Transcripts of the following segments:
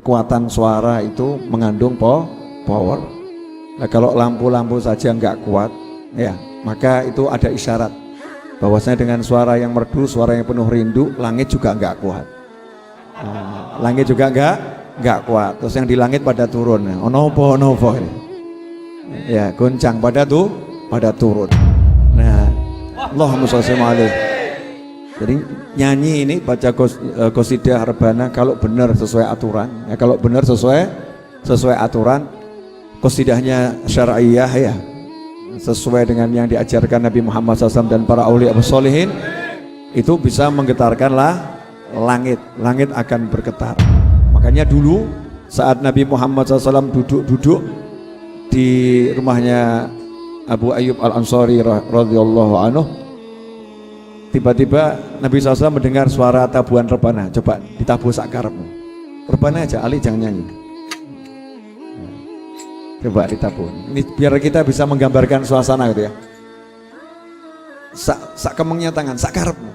kekuatan suara itu mengandung power. Nah, kalau lampu-lampu saja nggak kuat, ya maka itu ada isyarat bahwasanya dengan suara yang merdu, suara yang penuh rindu, langit juga nggak kuat. Langit juga nggak kuat. Terus yang di langit pada turun, onopo ini, ya goncang pada turun. Nah, Allahumma sholli alaihi. Jadi nyanyi ini baca qasidah rebana kalau benar sesuai aturan, ya kalau benar sesuai aturan, qasidahnya syar'iyah ya, sesuai dengan yang diajarkan Nabi Muhammad SAW dan para aulia sholihin, itu bisa menggetarkanlah langit akan bergetar. Makanya dulu saat Nabi Muhammad SAW duduk di rumahnya Abu Ayyub Al-Ansari radhiyallahu anhu, tiba-tiba Nabi SAW mendengar suara tabuhan rebana. Coba ditabuh sakarepmu. Rebana aja, Ali jangan nyanyi. Coba ditabuh. Ini biar kita bisa menggambarkan suasana gitu ya. Sak kemengnya tangan, sakarepmu.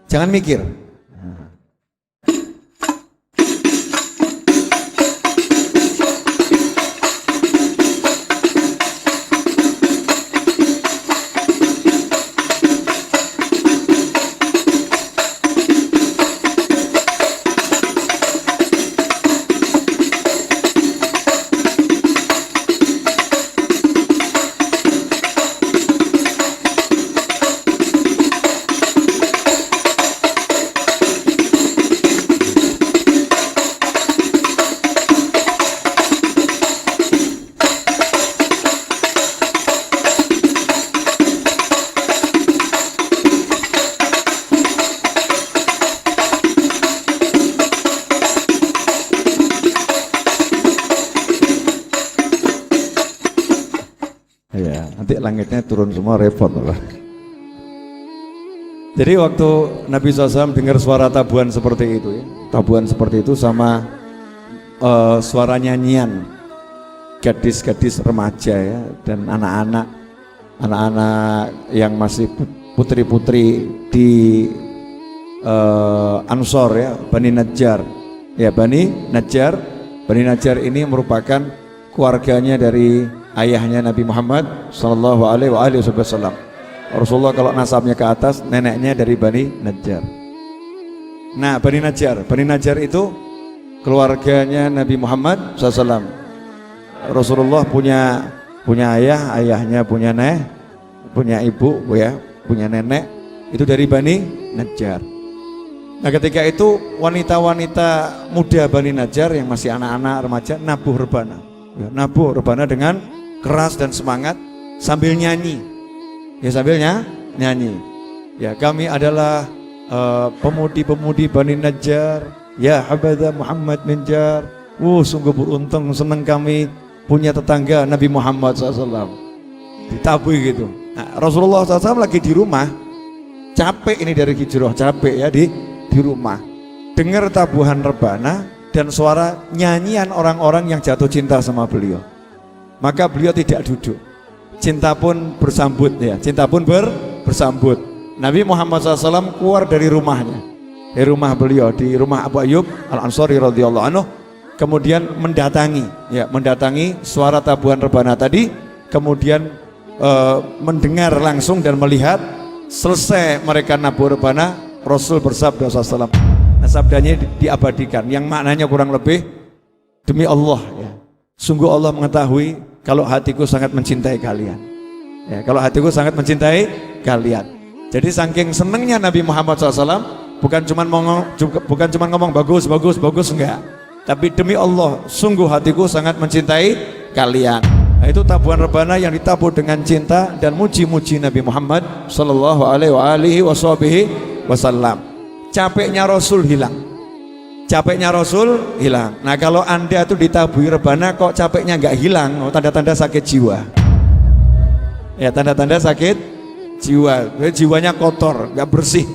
Jangan mikir. Ya, nanti langitnya turun semua repot lah. Jadi waktu Nabi SAW dengar suara tabuhan seperti itu ya, tabuhan seperti itu sama suara nyanyian gadis-gadis remaja ya, dan anak-anak yang masih putri-putri di Ansor ya, Bani Najjar ya, Bani Najjar ini merupakan keluarganya dari ayahnya Nabi Muhammad sallallahu alaihi wasallam. Rasulullah kalau nasabnya ke atas, neneknya dari Bani Najjar. Nah, Bani Najjar itu keluarganya Nabi Muhammad SAW. Rasulullah punya ayah, ayahnya punya ibu ya, punya nenek, itu dari Bani Najjar. Nah, ketika itu wanita-wanita muda Bani Najjar yang masih anak-anak remaja nabuh rebana dengan keras dan semangat sambil nyanyi. Ya sambil nyanyi. Ya kami adalah pemudi-pemudi Bani Najjar. Ya habadha Muhammad Najjar. Sungguh beruntung, senang kami punya tetangga Nabi Muhammad SAW. Ditabui gitu. Nah, Rasulullah SAW lagi di rumah. Capek ini dari hijrah, capek ya di rumah. Dengar tabuhan rebana dan suara nyanyian orang-orang yang jatuh cinta sama beliau. Maka beliau tidak duduk, cinta pun bersambut ya, bersambut. Nabi Muhammad SAW keluar dari rumahnya, dari rumah beliau, di rumah Abu Ayyub Al-Ansari radhiyallahu anhu, kemudian mendatangi suara tabuhan rebana tadi, kemudian mendengar langsung dan melihat selesai mereka nabuh rebana, Rasul bersabda SAW. Nah, sabdanya diabadikan, yang maknanya kurang lebih, demi Allah ya, sungguh Allah mengetahui kalau hatiku sangat mencintai kalian. Ya, kalau hatiku sangat mencintai kalian. Jadi saking senengnya Nabi Muhammad SAW, bukan cuma ngomong bagus enggak. Tapi demi Allah, sungguh hatiku sangat mencintai kalian. Nah, itu tabuhan rebana yang ditabuh dengan cinta dan muji-muji Nabi Muhammad sallallahu alaihi wasallam. Capeknya Rasul hilang. Nah, kalau Anda tuh ditabuhi rebana kok capeknya nggak hilang, tanda-tanda sakit jiwa. Ya, tanda-tanda sakit jiwa. Jiwanya kotor, nggak bersih.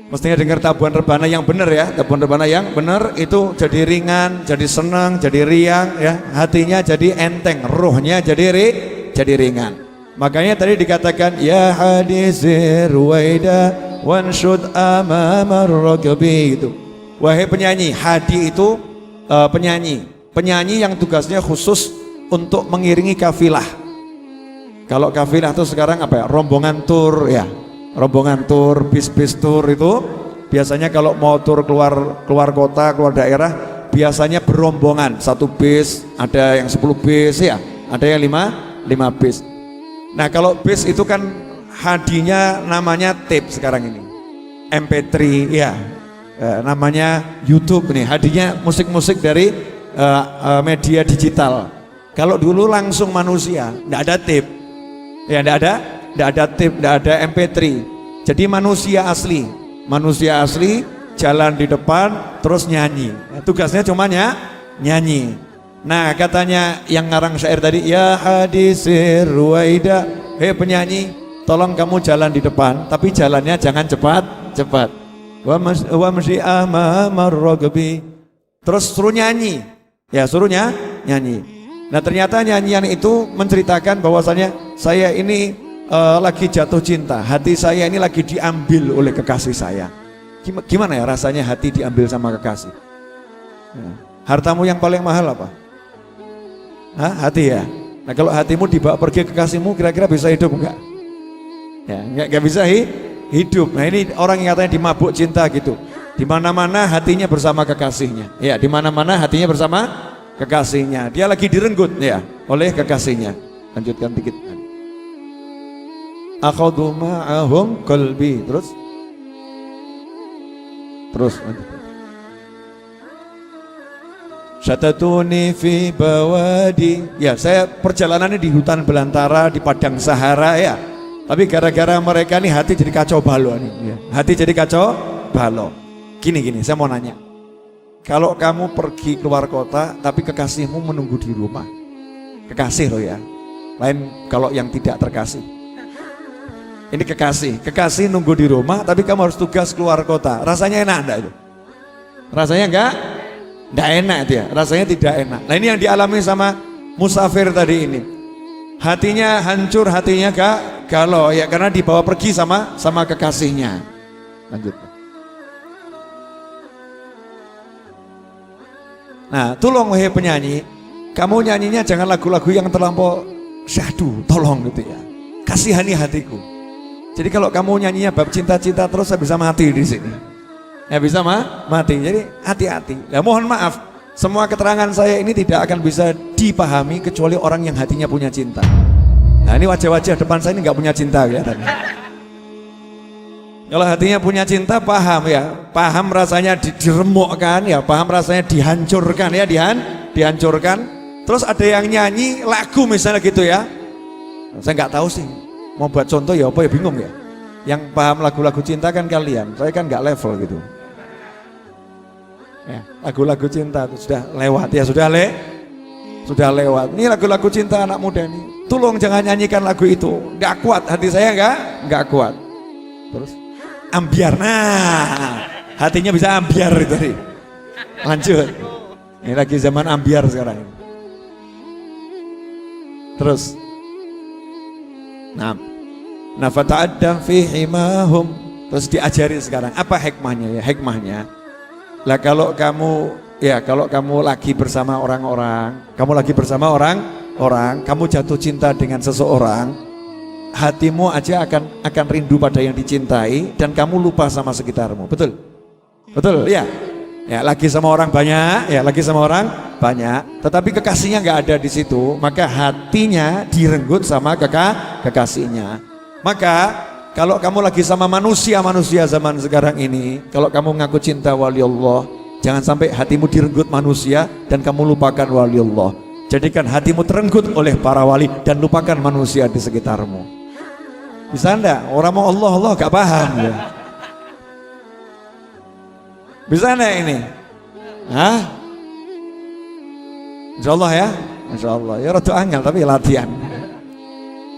Mestinya dengar tabuhan rebana yang benar ya, tabuhan rebana yang benar itu jadi ringan, jadi senang, jadi riang ya, hatinya jadi enteng, rohnya jadi ringan. Makanya tadi dikatakan ya hadizir waida wanshud amamar raqabi itu. Wahai penyanyi, hadi itu penyanyi. Penyanyi yang tugasnya khusus untuk mengiringi kafilah. Kalau kafilah itu sekarang apa ya? Rombongan tur ya. Rombongan tur, bis-bis tur itu biasanya kalau mau tur keluar kota, keluar daerah, biasanya berombongan. Satu bis, ada yang 10 bis ya, ada yang 5 bis. Nah, kalau bis itu kan hadinya namanya tape sekarang ini. MP3 ya. Namanya YouTube nih, hadinya musik-musik dari media digital. Kalau dulu langsung manusia, enggak ada tape. Ya, enggak ada tape, enggak ada MP3. Jadi manusia asli jalan di depan terus nyanyi. Tugasnya cuma nyanyi. Nah, katanya yang ngarang syair tadi, ya hadisir ruwaida, hei penyanyi, tolong kamu jalan di depan, tapi jalannya jangan cepat. Wa masyi amamar ragbi. Terus suruh nyanyi. Ya, suruh nyanyi. Nah, ternyata nyanyian itu menceritakan bahwasanya saya ini lagi jatuh cinta, hati saya ini lagi diambil oleh kekasih saya. Gimana ya rasanya hati diambil sama kekasih? Hartamu yang paling mahal apa? Hati ya. Nah, kalau hatimu dibawa pergi kekasihmu, kira-kira bisa hidup enggak? Ya, enggak bisa hidup. Nah, ini orang yang katanya dimabuk cinta gitu. Di mana-mana hatinya bersama kekasihnya. Ya, di mana-mana hatinya bersama kekasihnya. Dia lagi direnggut ya oleh kekasihnya. Lanjutkan dikit. Akhadhu ma'ahum qalbi. Terus lanjut. Syatatuni fi bawadi. Ya, saya perjalanannya di hutan belantara, di padang Sahara ya. Tapi gara-gara mereka nih hati jadi kacau balau nih. Ya. Hati jadi kacau balau. Gini, saya mau nanya. Kalau kamu pergi keluar kota, tapi kekasihmu menunggu di rumah. Kekasih loh ya. Lain kalau yang tidak terkasih. Ini kekasih nunggu di rumah, tapi kamu harus tugas keluar kota. Rasanya enak enggak itu? Rasanya enggak enak itu ya. Rasanya tidak enak. Nah, ini yang dialami sama musafir tadi ini. Hatinya hancur, hatinya galau ya karena dibawa pergi sama kekasihnya. Lanjut. Nah, tolong wahai penyanyi, kamu nyanyinya jangan lagu-lagu yang terlampau syahdu, tolong gitu ya. Kasihani hatiku. Jadi kalau kamu nyanyinya bab cinta-cinta terus saya bisa mati di sini. Ya bisa mati. Jadi hati-hati. Ya mohon maaf, semua keterangan saya ini tidak akan bisa dipahami kecuali orang yang hatinya punya cinta. Nah, ini wajah-wajah depan saya ini nggak punya cinta kelihatannya. Kalau hatinya punya cinta paham ya, paham rasanya diremukkan ya, paham rasanya dihancurkan ya, dihancurkan. Terus ada yang nyanyi lagu misalnya gitu ya. Saya nggak tahu sih. Mau buat contoh ya apa ya bingung ya. Yang paham lagu-lagu cinta kan kalian, saya kan nggak level gitu. Ya, lagu-lagu cinta itu sudah lewat ya, sudah lewat. Ini lagu-lagu cinta anak muda nih. Tolong jangan nyanyikan lagu itu, nggak kuat hati saya nggak kuat. Terus ambiar, nah hatinya bisa ambiar itu tadi. Lanjut. Ini lagi zaman ambiar sekarang. Terus. Nah fata'addam fi himahum. Terus diajari sekarang apa hikmahnya ya? Hikmahnya lah kalau kamu lagi bersama orang-orang, kamu jatuh cinta dengan seseorang, hatimu aja akan rindu pada yang dicintai dan kamu lupa sama sekitarmu. Betul ya. Ya, lagi sama orang banyak, tetapi kekasihnya nggak ada di situ, maka hatinya direnggut sama kekasihnya. Maka kalau kamu lagi sama manusia zaman sekarang ini, kalau kamu ngaku cinta wali Allah, jangan sampai hatimu direnggut manusia dan kamu lupakan wali Allah. Jadikan hatimu terenggut oleh para wali dan lupakan manusia di sekitarmu. Bisa enggak? Orang mau Allah gak paham ya. Bisa enggak ini? Insyaallah ya. Insyaallah. Ya rada angel tapi latihan.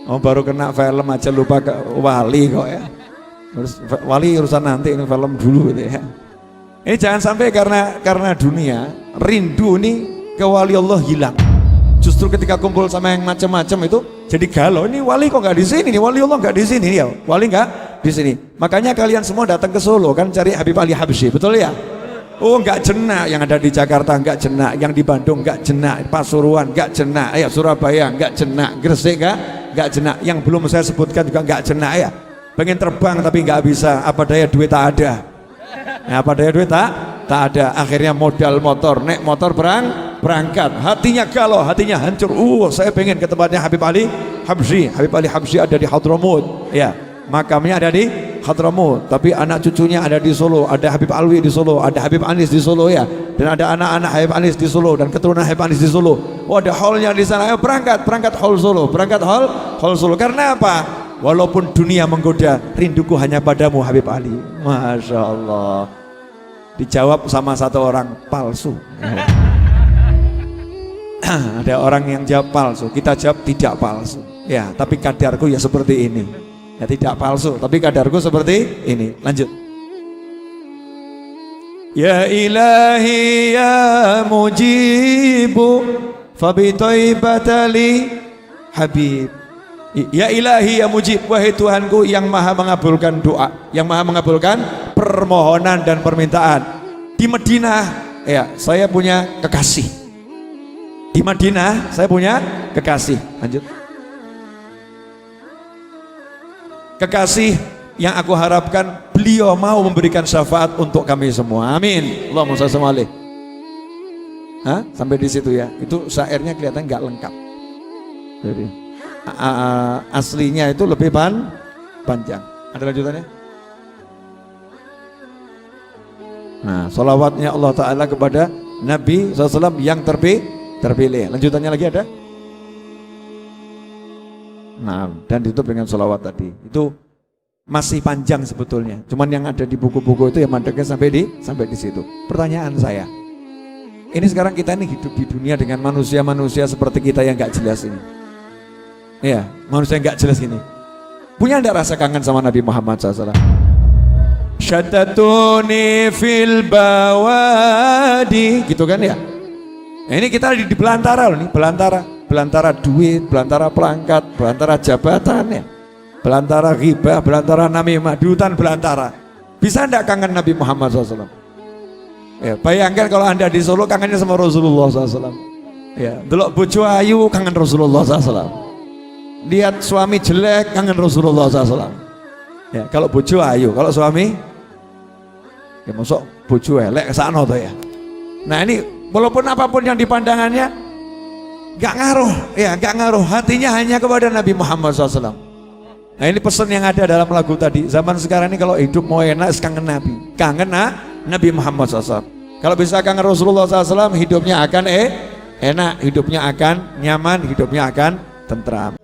Baru kena film aja lupa ke wali kok ya. Terus wali urusan nanti, ini film dulu gitu ya. Ini jangan sampai karena dunia rindu nih ke wali Allah hilang. Justru ketika kumpul sama yang macam-macam itu jadi galau. Ini wali kok nggak di sini, nih wali Allah nggak di sini ya. Wali nggak di sini. Makanya kalian semua datang ke Solo kan cari Habib Ali Habsyi, betul ya? Oh enggak jenak, yang ada di Jakarta enggak jenak, yang di Bandung enggak jenak, Pasuruan enggak jenak, ya Surabaya enggak jenak, Gresik enggak jenak, yang belum saya sebutkan juga enggak jenak ya. Pengen terbang tapi enggak bisa, apa daya duit tak ada. Apa daya duit tak ada, akhirnya modal motor, naik motor berangkat, hatinya galau, hatinya hancur. Saya pengen ke tempatnya Habib Ali Habsyi. Habib Ali Habsyi ada di Hadramut, ya, makamnya ada di Hadramut, tapi anak cucunya ada di Solo, ada Habib Alwi di Solo, ada Habib Anis di Solo ya, dan ada anak-anak Habib Anis di Solo dan keturunan Habib Anis di Solo. Ada hallnya di sana. Ayo berangkat hall Solo, berangkat hall Solo. Karena apa? Walaupun dunia menggoda, rinduku hanya padamu Habib Ali. Masya Allah. Dijawab sama satu orang, palsu. Ada orang yang jawab palsu, kita jawab tidak palsu. Ya, tapi kadarku ya seperti ini. Ya tidak palsu, tapi kadarku seperti ini. Lanjut. Ya ilahi ya mujibu fabitaibatali habib. Ya ilahi ya mujib, wahai Tuhanku yang maha mengabulkan doa, yang maha mengabulkan permohonan dan permintaan. Di Madinah ya saya punya kekasih. Di Madinah saya punya kekasih. Lanjut. Kekasih yang aku harapkan beliau mau memberikan syafaat untuk kami semua. Amin. Allahumma shalli alaihi. Sampai di situ ya. Itu syairnya kelihatan nggak lengkap. Jadi aslinya itu lebih panjang. Ada lanjutannya? Nah, sholawatnya Allah Ta'ala kepada Nabi SAW yang terpilih. Lanjutannya lagi ada? Nah, dan ditutup dengan sholawat tadi. Itu masih panjang sebetulnya. Cuman yang ada di buku-buku itu yang mandeknya sampai di situ. Pertanyaan saya, ini sekarang kita ini hidup di dunia dengan manusia-manusia seperti kita yang gak jelas ini. Ya, manusia yang gak jelas ini. Punya anda rasa kangen sama Nabi Muhammad SAW? Syatatuni fil bawadi, gitu kan ya? Nah, ini kita di belantara loh nih, belantara duit, belantara perangkat, belantara jabatan ya, belantara ghibah, belantara namimah, di hutan belantara. Bisa enggak kangen Nabi Muhammad SAW? Ya, bayangkan kalau anda di Solo kangennya sama Rasulullah SAW. Ya, delok bojo ayu kangen Rasulullah SAW. Lihat suami jelek kangen Rasulullah SAW. Ya, kalau bojo ayu, kalau suami ya masuk bojo elek kesana tuh ya. Nah ini walaupun apapun yang dipandangannya gak ngaruh, ya gak ngaruh, hatinya hanya kepada Nabi Muhammad SAW. Nah ini pesan yang ada dalam lagu tadi. Zaman sekarang ini kalau hidup mau enak, kangen Nabi, kangen Nabi Muhammad SAW. Kalau bisa kangen Rasulullah SAW, hidupnya akan enak, hidupnya akan nyaman, hidupnya akan tentram.